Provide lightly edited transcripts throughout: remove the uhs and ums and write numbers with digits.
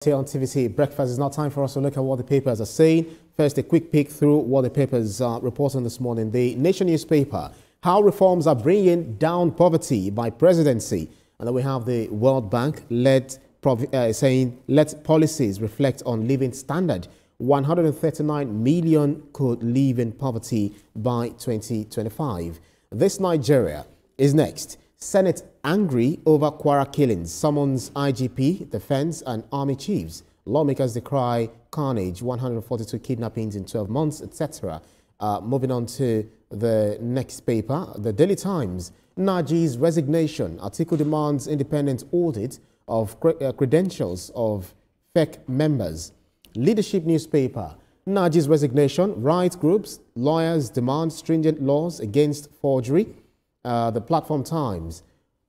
Here on TVC Breakfast, it's now time for us to look at what the papers are saying. First, a quick peek through what the papers are reporting this morning. The Nation newspaper, how reforms are bringing down poverty by presidency. And then we have the World Bank saying, let policies reflect on living standard. 139 million could live in poverty by 2025. This Nigeria is next. Senate angry over Kwara killings, summons IGP, defense and army chiefs. Lawmakers decry carnage, 142 kidnappings in 12 months, etc. Moving on to the next paper, the Daily Times. Naji's resignation. Atiku demands independent audit of credentials of FEC members. Leadership newspaper. Naji's resignation. Rights groups, lawyers demand stringent laws against forgery. The Platform Times.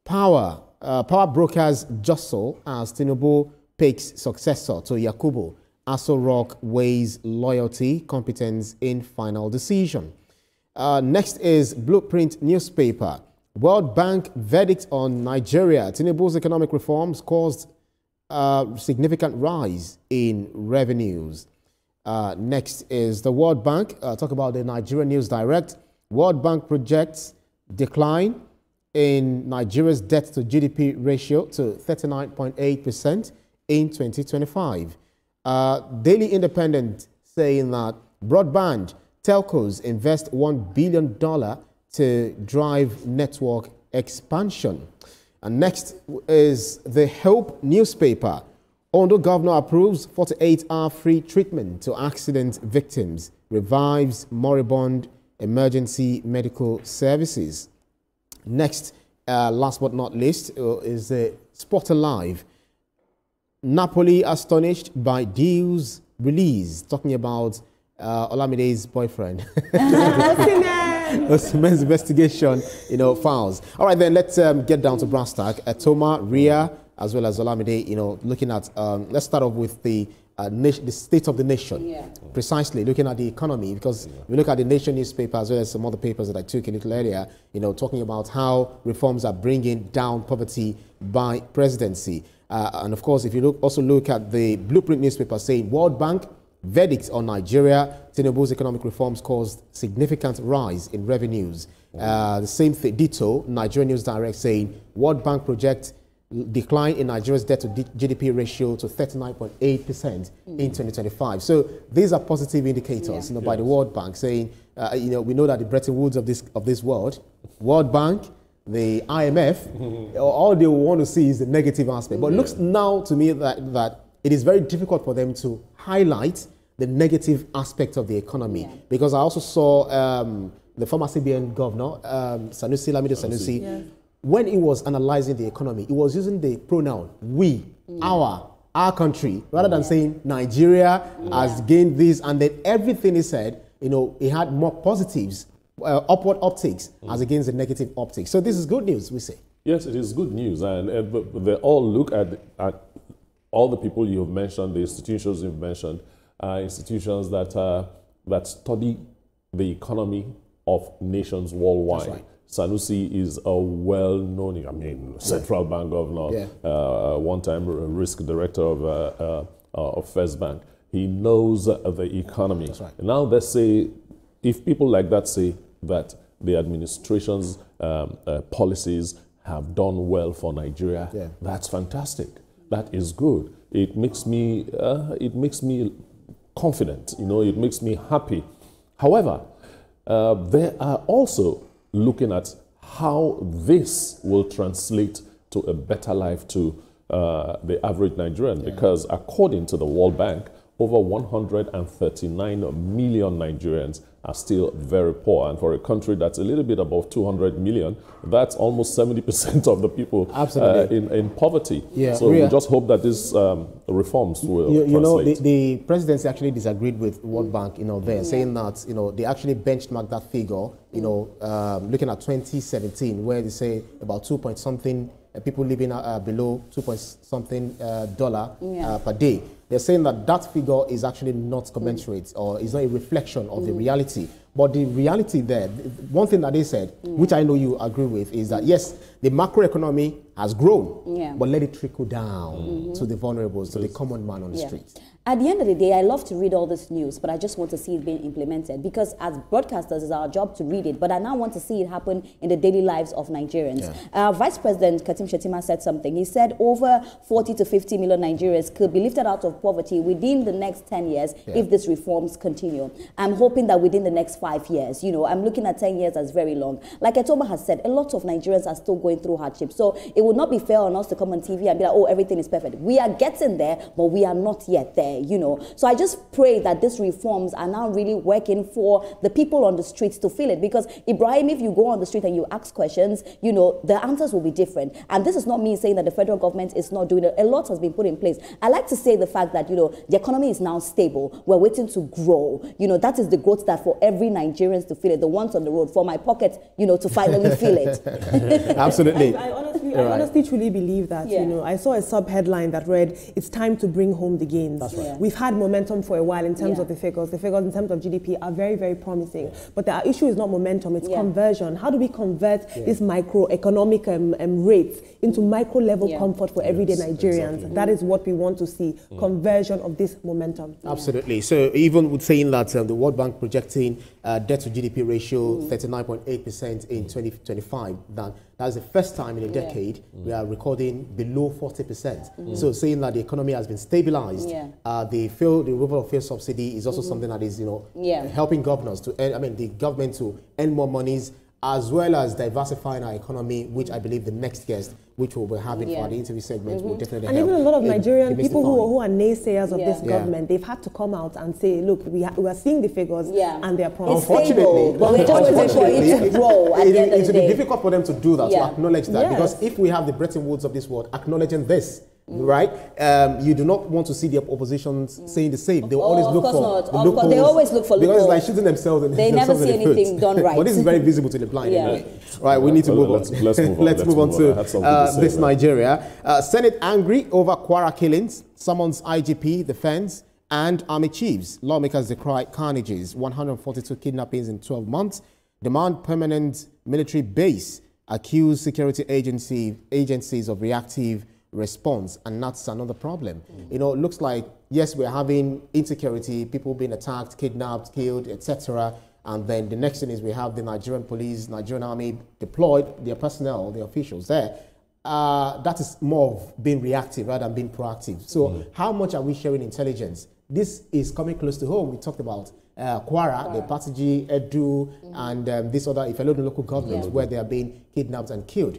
Power brokers Jostle as Tinubu picks successor to Yakubu. Aso Rock weighs loyalty, competence in final decision. Next is Blueprint newspaper. World Bank verdict on Nigeria. Tinubu's economic reforms caused significant rise in revenues. Next is the World Bank. Talk about the Nigeria News Direct. World Bank projects decline in Nigeria's debt to GDP ratio to 39.8% in 2025. Daily Independent saying that broadband telcos invest $1 billion to drive network expansion. And next is the Hope newspaper. Ondo governor approves 48-hour free treatment to accident victims, revives moribund emergency medical services. Next, last but not least, is the Sport Alive. Napoli astonished by deals release. Talking about Olamide's boyfriend. Osimhen's investigation, files. All right, then let's get down to brass tack. Toma, Ria, as well as Olamide, looking at. Let's start off with the state of the nation, precisely looking at the economy, because we look at the Nation newspaper as well as some other papers that I took a little earlier, talking about how reforms are bringing down poverty by presidency. And of course, if you also look at the Blueprint newspaper saying World Bank verdict on Nigeria, Tinubu's economic reforms caused significant rise in revenues. The same thing, ditto, Nigeria News Direct saying World Bank projects decline in Nigeria's debt to GDP ratio to 39.8% in 2025. So these are positive indicators, by the World Bank saying, we know that the Bretton Woods of this world, World Bank, the IMF, all they want to see is the negative aspect. But it looks now to me that it is very difficult for them to highlight the negative aspect of the economy. Because I also saw the former CBN governor, Lamido Sanusi, when he was analyzing the economy, he was using the pronoun we, our country, rather than saying Nigeria has gained this, and then everything he said, he had more positives, upward optics as against the negative optics. So this is good news, we say. Yes, it is good news, and they all look at all the people you have mentioned, the institutions you've mentioned, institutions that study the economy of nations worldwide. That's right. Sanusi is a well-known, central bank governor, one-time risk director of First Bank. He knows the economy. That's right. Now they say, if people like that say that the administration's policies have done well for Nigeria, that's fantastic. That is good. It makes me confident. It makes me happy. However, they are also looking at how this will translate to a better life to the average Nigerian, because according to the World Bank, over 139 million Nigerians are still very poor. And for a country that's a little bit above 200 million, that's almost 70% of the people in poverty. So we just hope that these reforms will translate. The presidency actually disagreed with World Bank, there, saying that, they actually benchmarked that figure, looking at 2017, where they say about 2-point-something people living below $2-point-something per day. They're saying that figure is actually not commensurate or is not a reflection of the reality. But the reality there, one thing that they said, which I know you agree with, is that yes, the macroeconomy has grown, but let it trickle down to the vulnerables, to the common man on the streets. At the end of the day, I love to read all this news, but I just want to see it being implemented, because as broadcasters, it's our job to read it, but I now want to see it happen in the daily lives of Nigerians. Vice President Katim Shettima said something. He said over 40 to 50 million Nigerians could be lifted out of poverty within the next 10 years if these reforms continue. I'm hoping that within the next 5 years, you know, I'm looking at 10 years as very long. Like Etoma has said, a lot of Nigerians are still going through hardship. So it would not be fair on us to come on TV and be like, oh, everything is perfect. We are getting there, but we are not yet there. You know, so I just pray that these reforms are now really working for the people on the streets to feel it. Because Ibrahim, if you go on the street and you ask questions, you know, the answers will be different. And this is not me saying that the federal government is not doing it. A lot has been put in place. I like to say the fact that, you know, the economy is now stable. We're waiting to grow. You know, that is the growth that for every Nigerian to feel it. The ones on the road, for my pocket, you know, to finally feel it. Absolutely. I honestly truly believe that, you know, I saw a sub-headline that read, it's time to bring home the gains. That's right. We've had momentum for a while in terms of the figures. The figures in terms of GDP are very, very promising. But the issue is not momentum, it's conversion. How do we convert these microeconomic rates into micro-level comfort for everyday Nigerians? Exactly. That is what we want to see, conversion of this momentum. Absolutely. So even with saying that the World Bank projecting debt to GDP ratio 39.8% in 2025, that's the first time in a decade we are recording below 40%. So saying that the economy has been stabilized, the removal of fuel subsidy is also something that is, you know, helping governors to earn, I mean, the government to earn more monies, as well as diversifying our economy, which I believe the next guest, which we'll be having for the interview segment, will definitely help. And even a lot of Nigerian people who are naysayers of this government, they've had to come out and say, look, we are seeing the figures and they're promising. Unfortunately, but we're just waiting for it to grow at the end of the day. It will be difficult for them to do that, to acknowledge that, because if we have the Bretton Woods of this world acknowledging this, right? You do not want to see the opposition saying the same. They always look for the loopholes. They always look for loopholes. Because it's like shooting themselves. They never see anything done right. But this is very visible to the blind anyway. Right, we need to move on. Let's move on to this Nigeria. Senate angry over Kwara killings, summons IGP, defense, and army chiefs. Lawmakers decry carnages, 142 kidnappings in 12 months, demand permanent military base, accuse security agencies of reactive response, and that's another problem. You know, it looks like, yes, we're having insecurity, people being attacked, kidnapped, killed, etc. And then the next thing is we have the Nigerian police, Nigerian army deployed, their personnel, the officials there. That is more of being reactive rather than being proactive. So how much are we sharing intelligence? This is coming close to home. We talked about Kwara, the Patiji, Edu, and this other, if I know the local governments, where they are being kidnapped and killed.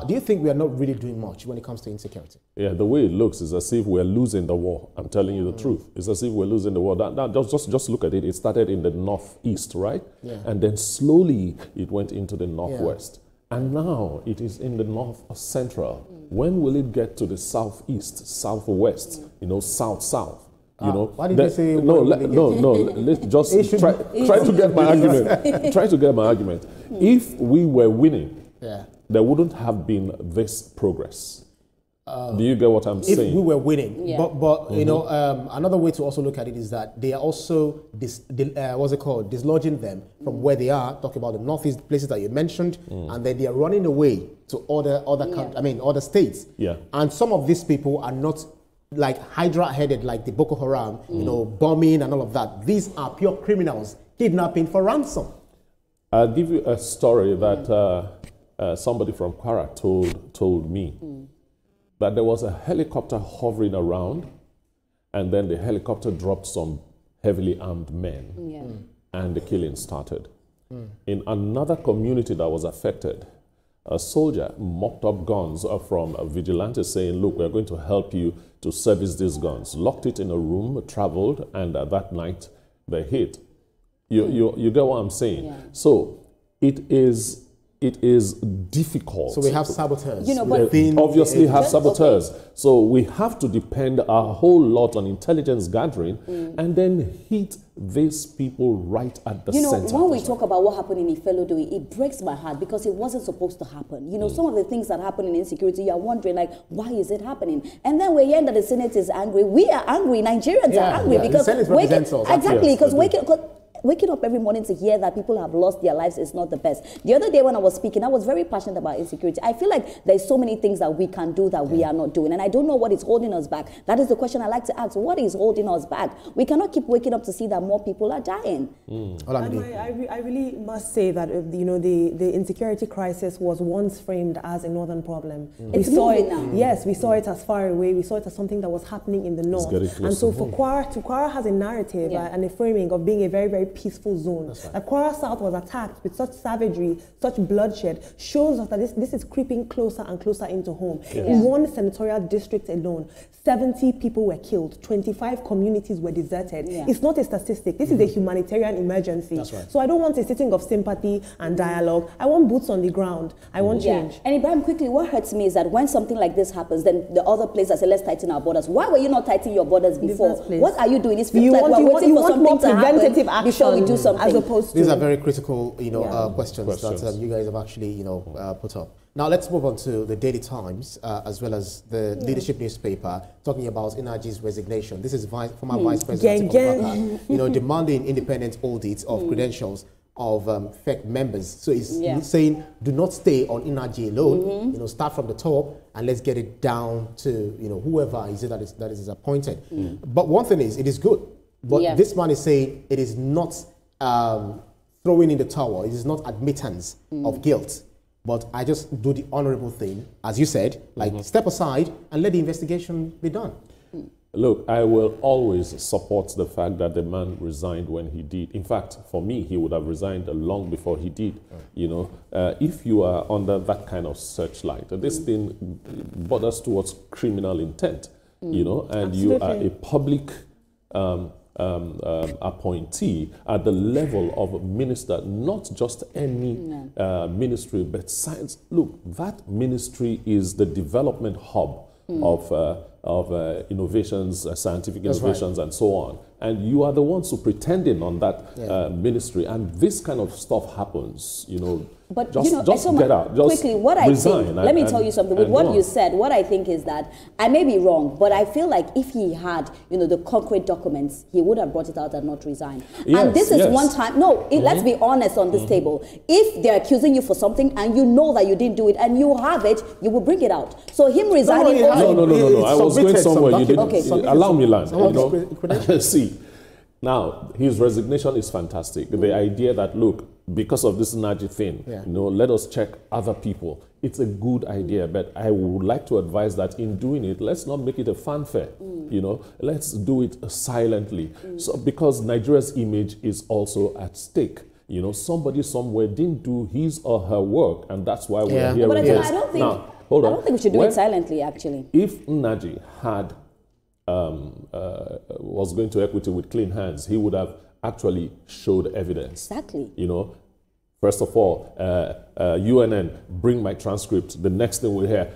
Do you think we are not really doing much when it comes to insecurity? Yeah, the way it looks is as if we're losing the war. I'm telling you the truth. It's as if we're losing the war. Just look at it. It started in the northeast, right? Yeah. And then slowly it went into the northwest. Yeah. And now it is in the north central. When will it get to the southeast, southwest, you know, south? You know, why did you say no? Let's just try to get my argument. Try to get my argument. If we were winning, there wouldn't have been this progress. Do you get what I'm saying? If we were winning, but you know, another way to also look at it is that they are also dislodging them from where they are. Talking about the northeast places that you mentioned, and then they are running away to other states. Yeah, and some of these people are not like Hydra-headed, like the Boko Haram, you know, bombing and all of that. These are pure criminals kidnapping for ransom. I'll give you a story that somebody from Kwara told me. That there was a helicopter hovering around, and then the helicopter dropped some heavily armed men, and the killing started. In another community that was affected, a soldier mocked up guns from a vigilante saying, look, we're going to help you to service these guns. Locked it in a room, traveled, and that night they hit. You get what I'm saying? Yeah. So it is difficult. So we have saboteurs. You know, but obviously have saboteurs. Okay. So we have to depend a whole lot on intelligence gathering and then hit these people right at the center. You know, when we talk about what happened in Ifelodoi, it breaks my heart because it wasn't supposed to happen. You know, some of the things that happen in insecurity, you're wondering, like, why is it happening? And then we're hearing that the Senate is angry. We are angry. Nigerians are angry because the Senate represents us. Exactly, because waking up every morning to hear that people have lost their lives is not the best. The other day when I was speaking, I was very passionate about insecurity. I feel like there's so many things that we can do that we are not doing. And I don't know what is holding us back. That is the question I like to ask. What is holding us back? We cannot keep waking up to see that more people are dying. I really must say that, you know, the insecurity crisis was once framed as a northern problem. It's moving now. Yes, we saw it as far away. We saw it as something that was happening in the north. And so for Kwara has a narrative and a framing of being a very, very peaceful zone. Right. That Kwara South was attacked with such savagery, such bloodshed, shows us that this is creeping closer and closer into home. In one senatorial district alone, 70 people were killed, 25 communities were deserted. It's not a statistic. This is a humanitarian emergency. That's right. So I don't want a sitting of sympathy and dialogue. I want boots on the ground. I want change. And Ibrahim, quickly, what hurts me is that when something like this happens, then the other places say, let's tighten our borders. Why were you not tightening your borders before? What are you doing? It feels like we're waiting for something to happen before we do something. As opposed to... These are very critical, questions that you guys have actually, put up. Now let's move on to the Daily Times, as well as the leadership newspaper, talking about Inaji's resignation. This is former Vice President demanding independent audits of credentials of FEC members. So he's saying, do not stay on Inaji alone. Start from the top and let's get it down to whoever is it that is appointed. But one thing is, it is good. But this man is saying it is not throwing in the towel. It is not admittance of guilt. But I just do the honorable thing, as you said, like step aside and let the investigation be done. Look, I will always support the fact that the man resigned when he did. In fact, for me, he would have resigned long before he did. If you are under that kind of searchlight, this thing borders towards criminal intent, and absolutely. You are a public appointee at the level of a minister, not just any ministry, but science. Look, that ministry is the development hub of innovations, scientific innovations, and so on. And you are the ones who pretending on that ministry, and this kind of stuff happens, But just get out. Just quickly, what resign. I think, let me tell you something. With what you said, what I think is that I may be wrong, but I feel like if he had, the concrete documents, he would have brought it out and not resigned. And this is one time. No, let's be honest on this table. If they're accusing you for something and you know that you didn't do it and you have it, you will bring it out. So him resigning. No. I was going somewhere. You didn't allow me land. See. Now, his resignation is fantastic. The idea that, look, because of this Naji thing, let us check other people. It's a good idea, but I would like to advise that in doing it, let's not make it a fanfare. Let's do it silently. So, because Nigeria's image is also at stake. Somebody somewhere didn't do his or her work, and that's why we're here. But I don't think we should do it silently, actually. If Naji had was going to equity with clean hands, he would have actually showed evidence. Exactly. First of all, UNN, bring my transcript. The next thing we hear,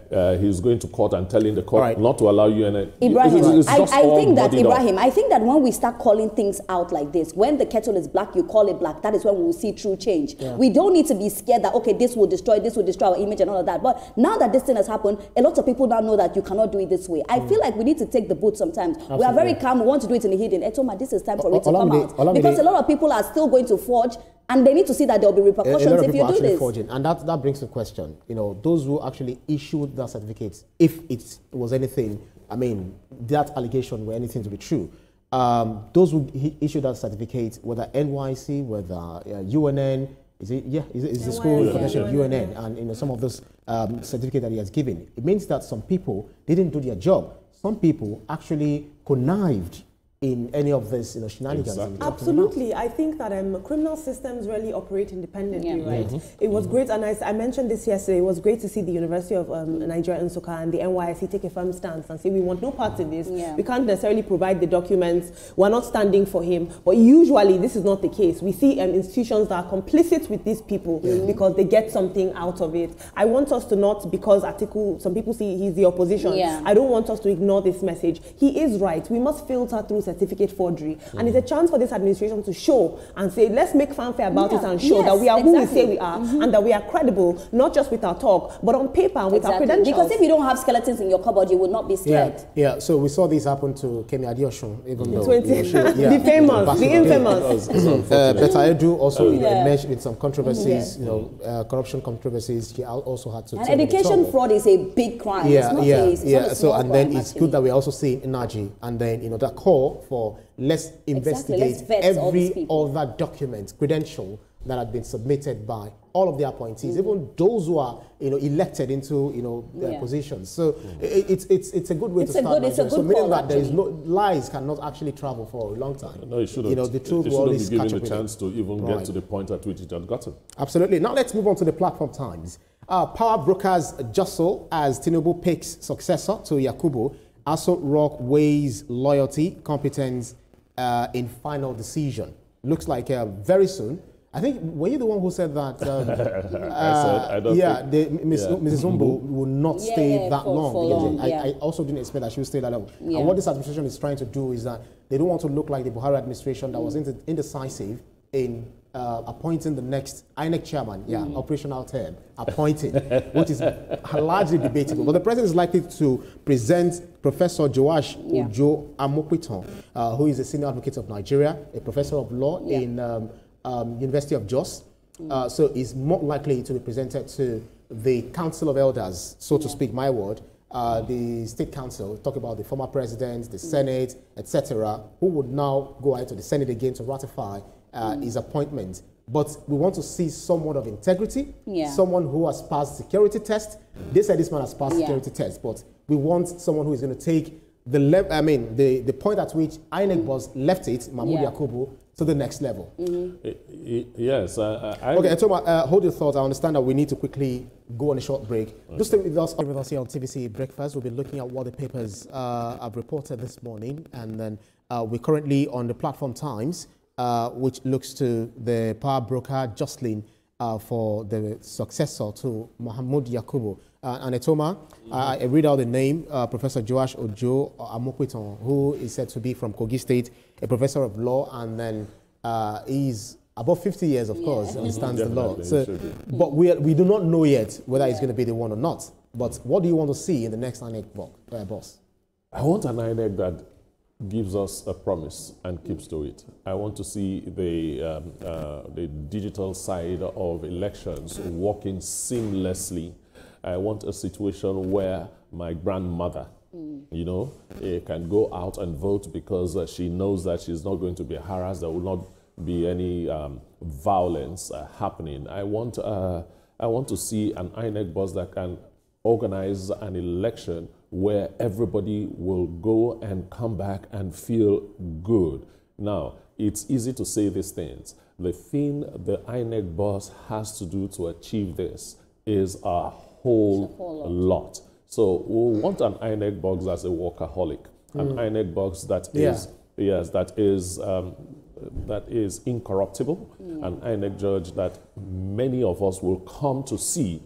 he's going to court and telling the court not to allow UNN. Ibrahim, I think that when we start calling things out like this, when the kettle is black, you call it black. That is when we will see true change. We don't need to be scared that, okay, this will destroy our image and all of that. But now that this thing has happened, a lot of people now know that you cannot do it this way. I feel like we need to take the boot sometimes. Absolutely. We are very calm. We want to do it in the hidden. Etoma, this is time for it to come out. Because a lot of people are still going to forge, and they need to see that there will be repercussions if you do this. Forging. And that brings the question, those who actually issued that certificate, if it was anything, that allegation were anything to be true, those who issued that certificate, whether NYC, whether UNN, is the school connection of UNN, and some of those certificate that he has given, it means that some people didn't do their job. Some people actually connived in any of this shenanigans. Exactly. Absolutely. I think that criminal systems really operate independently, right? It was great, and I mentioned this yesterday, it was great to see the University of Nigeria Nsukka and the NYSC take a firm stance and say, we want no part in this. We can't necessarily provide the documents. We're not standing for him. But usually, this is not the case. We see institutions that are complicit with these people because they get something out of it. I want us to not, because some people see he's the opposition. I don't want us to ignore this message. He is right. We must filter through certificate forgery. And it's a chance for this administration to show and say, let's make fanfare about it and show that we are who we say we are and that we are credible, not just with our talk, but on paper and with our credentials. Because if you don't have skeletons in your cupboard, you will not be scared. Yeah. So we saw this happen to Kemi Adeosun, even though the famous, the infamous. Beta Edu also emerged with some controversies, corruption controversies. She also had to. And education fraud is a big crime. So and then it's good that we're also seeing energy, and then that call for let's investigate every other document, credential that had been submitted by all of the appointees, even those who are elected into their positions. So it's a good way to start. It's a good meaning that there is lies cannot actually travel for a long time. No, it shouldn't. The truth will always be catch given up the chance to even get to the point at which it had gotten. Absolutely. Now let's move on to the platform times. Power brokers Jostle as Tinubu picks successor to Yakubu. Aso Rock weighs loyalty, competence in final decision. Looks like very soon. I think, were you the one who said that? I don't think. Mrs. Umbu will not stay that long. I also didn't expect that she would stay that long. And what this administration is trying to do is that they don't want to look like the Buhari administration that was indecisive in appointing the next INEC chairman, operational term, appointing, which is largely debatable. But the president is likely to present Professor Joash Ojo Amokwiton, who is a senior advocate of Nigeria, a professor of law in University of Jos. So is more likely to be presented to the Council of Elders, so to speak, my word, the State Council, talk about the former president, the Senate, etc., who would now go ahead to the Senate again to ratify his appointment. But we want to see someone of integrity, someone who has passed security test. They said this man has passed security test, but we want someone who is going to take the point at which INEC boss left it, Mahmoud Yakubu, to the next level. Yes. Okay, Etoma, hold your thoughts. I understand that we need to quickly go on a short break. Just stay with us here on TVC Breakfast. We'll be looking at what the papers have reported this morning. And then we're currently on the platform times, which looks to the power broker Jostle for the successor to Mahmoud Yakubu. And Etoma, I read out the name, Professor Joash Ojo Amokwiton, who is said to be from Kogi State, a professor of law, and then he's above 50 years, of course, understands the law. So, but we do not know yet whether he's going to be the one or not. But what do you want to see in the next INEC boss? I want an INEC that gives us a promise and keeps to it. I want to see the digital side of elections working seamlessly. I want a situation where my grandmother, can go out and vote because she knows that she's not going to be harassed. There will not be any violence happening. I want to see an INEC boss that can organize an election where everybody will go and come back and feel good. Now, it's easy to say these things. The thing the INEC boss has to do to achieve this is a whole lot. So we want an INEC box that's a workaholic, an INEC box that is incorruptible, an INEC judge that many of us will come to see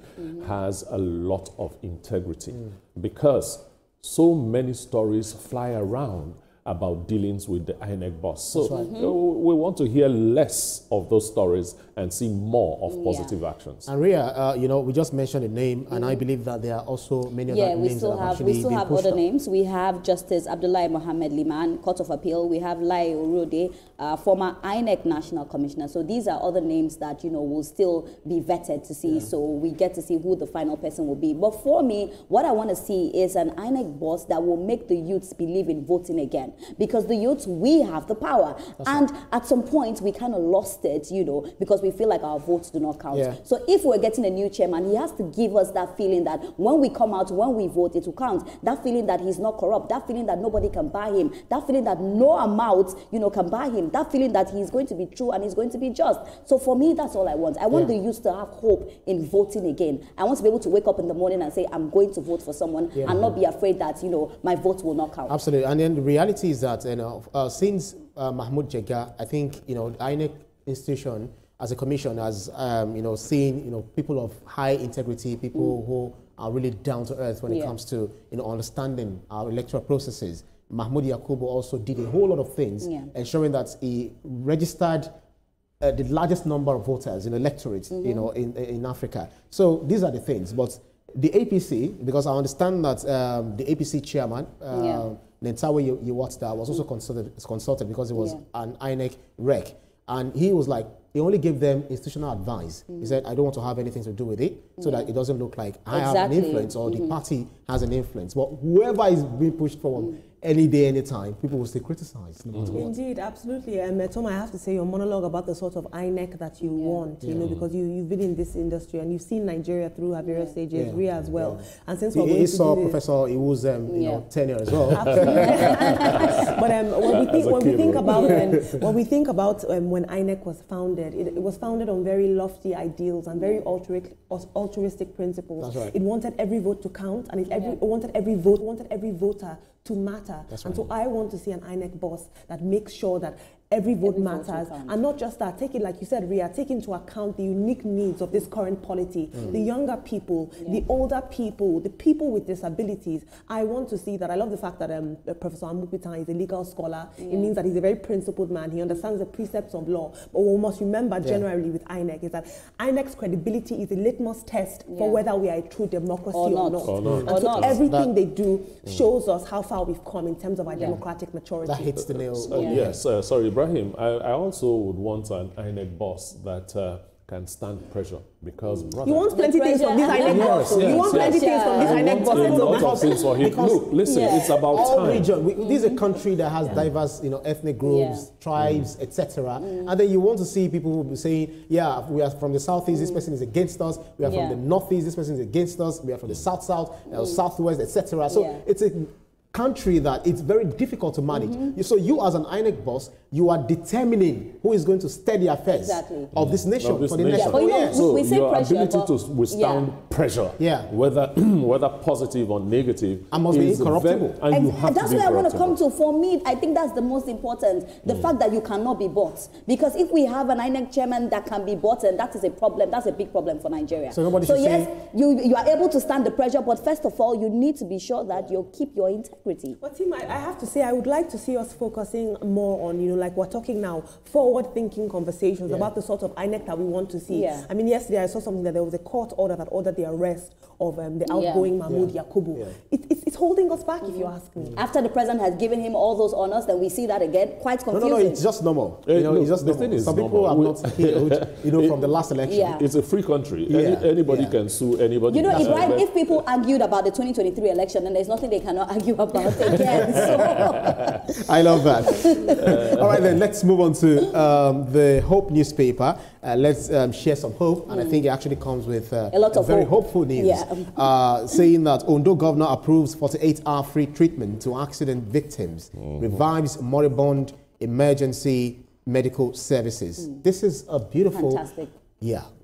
has a lot of integrity, because so many stories fly around about dealings with the INEC boss. So we want to hear less of those stories and see more of positive actions. And Ria, we just mentioned a name, and I believe that there are also many other names that have actually been pushed. We still have other names. We have Justice Abdullahi Mohammed Liman, Court of Appeal. We have Lai Orode, former INEC National Commissioner. So these are other names that, will still be vetted to see. So we get to see who the final person will be. But for me, what I want to see is an INEC boss that will make the youths believe in voting again. Because the youths, we have the power. And at some point, we kind of lost it, because we feel like our votes do not count. So if we're getting a new chairman, he has to give us that feeling that when we come out, when we vote, it will count. That feeling that he's not corrupt. That feeling that nobody can buy him. That feeling that no amount, can buy him. That feeling that he's going to be true and he's going to be just. So for me, that's all I want. I want the youths to have hope in voting again. I want to be able to wake up in the morning and say, I'm going to vote for someone and not be afraid that, my vote will not count. Absolutely. And then the reality is that, since Mahmoud Jega, I think, the INEC institution as a commission has, seen, people of high integrity, people who are really down to earth when it comes to, understanding our electoral processes. Mahmoud Yakubu also did a whole lot of things, ensuring that he registered the largest number of voters in electorates, you know, in Africa. So these are the things. But the APC, because I understand that the APC chairman, Nentawe Yewatda, was also consulted because it was an INEC rec. And he was like, he only gave them institutional advice. He said, I don't want to have anything to do with it, so that it doesn't look like I have an influence or the party has an influence. But whoever is being pushed forward, any day, any time, people will still criticize. No matter what. Indeed, absolutely. Tom, I have to say your monologue about the sort of INEC that you want, you know, because you've been in this industry and you've seen Nigeria through her various stages, Ria as well. And since we're going to saw Professor Iwu's you know, tenure as well. But when we think about when INEC was founded, it was founded on very lofty ideals and very altruistic principles. That's right. It wanted every vote to count, and it wanted every voter to matter. And so I want to see an INEC boss that makes sure that every vote matters, and not just that, take it, like you said, Ria, take into account the unique needs of this current polity, the younger people, the older people, the people with disabilities. I want to see that. I love the fact that Professor Amupitan is a legal scholar. It means that he's a very principled man. He understands the precepts of law. But what we must remember generally with INEC is that INEC's credibility is a litmus test for whether we are a true democracy or not. And so everything they do shows us how far we've come in terms of our democratic maturity. That hits the nail. Yes, sorry, Ibrahim, I also would want an INEC boss that can stand pressure, because you want plenty things from this INEC boss. You want plenty things from this INEC boss. A lot of things for him. Look, listen, it's about time. Region. This is a country that has diverse, you know, ethnic groups, tribes, etc. And then you want to see people who be saying, yeah, we are from the southeast, this person is against us. We are from the northeast, this person is against us. We are from the south, southwest, etc. So it's a country that it's very difficult to manage. So you as an INEC boss, you are determining who is going to steer the affairs of this nation for the next year. So we say your pressure, ability to withstand pressure, whether positive or negative, must be incorruptible. And you have that's to be where I want to come incorruptible. to. For me, I think that's the most important, the fact that you cannot be bought. Because if we have an INEC chairman that can be bought, and that is a problem, that's a big problem for Nigeria. So nobody should yes, you are able to stand the pressure, but first of all, you need to be sure that you keep your integrity. But Tim, I have to say, I would like to see us focusing more on, you know, like we're talking now, forward-thinking conversations about the sort of INEC that we want to see. I mean, yesterday I saw something that there was a court order that ordered the arrest of the outgoing Mahmoud Yakubu. It's holding us back, if you ask me. After the president has given him all those honors, then we see that again. Quite confusing. No, it's just normal. You know, it's just the normal. thing is some people have not healed, you know, from the last election. It's a free country. Anybody can sue anybody. You know, Ibrahim, if people argued about the 2023 election, then there's nothing they cannot argue about again. So. I love that. All right, then let's move on to the Hope newspaper. Let's share some hope, and I think it actually comes with a lot of very hopeful news, saying that Ondo governor approves 48-hour free treatment to accident victims, revives moribund emergency medical services. This is a beautiful,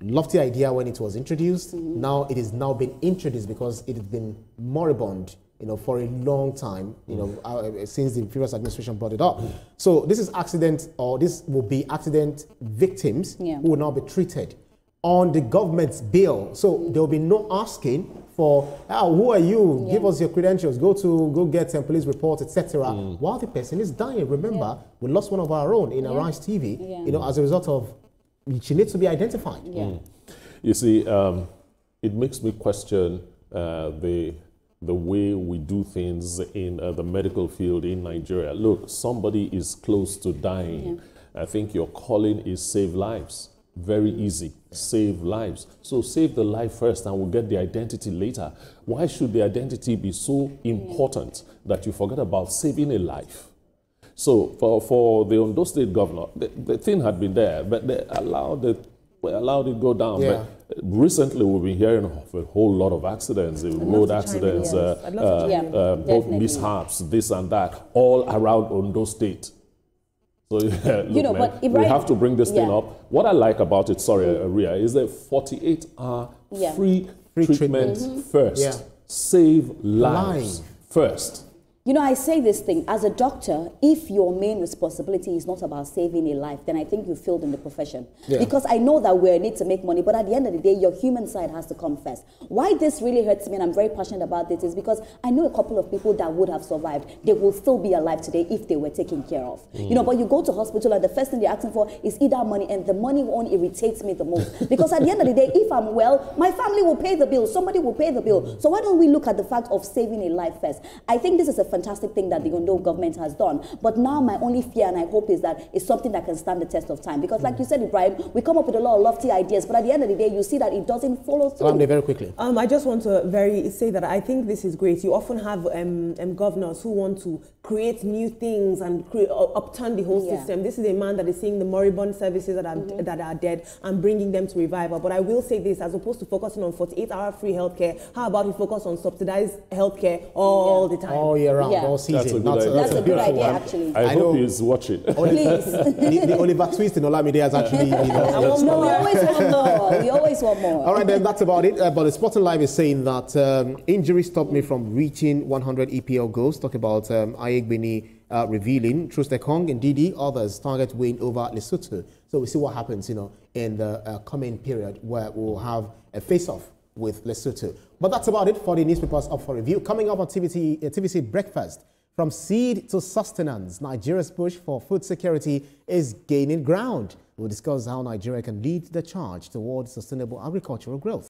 lofty idea when it was introduced. Now it is now been introduced because it has been moribund, you know, for a long time, you know, since the previous administration brought it up. So this is accident, or this will be accident victims who will now be treated on the government's bill. So there will be no asking for, who are you? Give us your credentials. Go get some police reports, etc. While the person is dying. Remember, we lost one of our own in Arise TV. You know, as a result of, she needs to be identified. You see, it makes me question the way we do things in the medical field in Nigeria. Look, somebody is close to dying. I think your calling is save lives. Very easy. Save lives. So save the life first and we'll get the identity later. Why should the identity be so important that you forget about saving a life? So for the Ondo State governor, the thing had been there, but they allowed it go down. But recently, we've been hearing of a whole lot of accidents, road accidents, both mishaps, this and that, all around Ondo State. So, look, you know, man, but we have to bring this thing up. What I like about it, Ria, is that 48-hour free treatment first. Save lives first. You know, I say this thing, as a doctor, if your main responsibility is not about saving a life, then I think you failed in the profession. Yeah. Because I know that we're in it to make money, but at the end of the day, your human side has to come first. Why this really hurts me, and I'm very passionate about this, is because I know a couple of people that would have survived. They will still be alive today if they were taken care of. You know, but you go to hospital and the first thing they're asking for is either money, and the money one irritates me the most. Because at the end of the day, if I'm well, my family will pay the bill, somebody will pay the bill. So why don't we look at the fact of saving a life first? I think this is a fantastic thing that the Ondo government has done. But now my only fear and I hope is that it's something that can stand the test of time. Because like you said, Ibrahim, we come up with a lot of lofty ideas, but at the end of the day, you see that it doesn't follow through. Very quickly. I just want to say that I think this is great. You often have governors who want to create new things and upturn the whole system. This is a man that is seeing the moribund services that are dead and bringing them to revival. But I will say this, as opposed to focusing on 48-hour free healthcare, how about we focus on subsidized healthcare all the time? All year round, all season. That's a good idea, actually. I hope he's watching. Please. the Oliver Twist in Olamide has actually... We always want more. We always want more. All right, then, that's about it. But the Sporting Live is saying that injury stopped me from reaching 100 EPL goals. Talk about Ayegbeni revealing Trustekong and Didi, others target win over Lesotho. So we see what happens, in the coming period where we'll have a face-off with Lesotho. But that's about it for the newspapers up for review. Coming up on TVC Breakfast, from seed to sustenance, Nigeria's push for food security is gaining ground. We'll discuss how Nigeria can lead the charge towards sustainable agricultural growth.